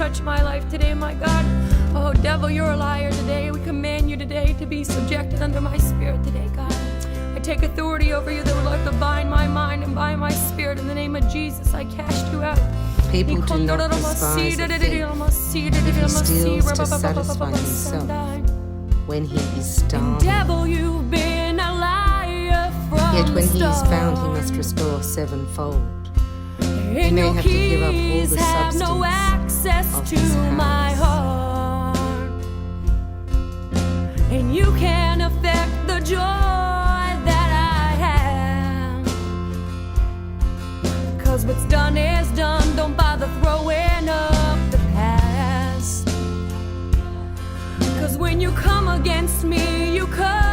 touch my life today, my God. Oh, devil, you're a liar today. We command you today to be subjected under my spirit today, God. I take authority over you that would like to bind my mind and bind my spirit. In the name of Jesus, I cast you out. People do not despise a thief if he steals to satisfy himself when he is starving. Devil, you've been a liar from Yet when he the is found, he start. must restore sevenfold. And may your have to give up all keys the have no substance access of to his my house. heart, and you can't affect the joy that I have. Cause what's done is done. Don't bother throwing up the past. Cause when you come against me, you come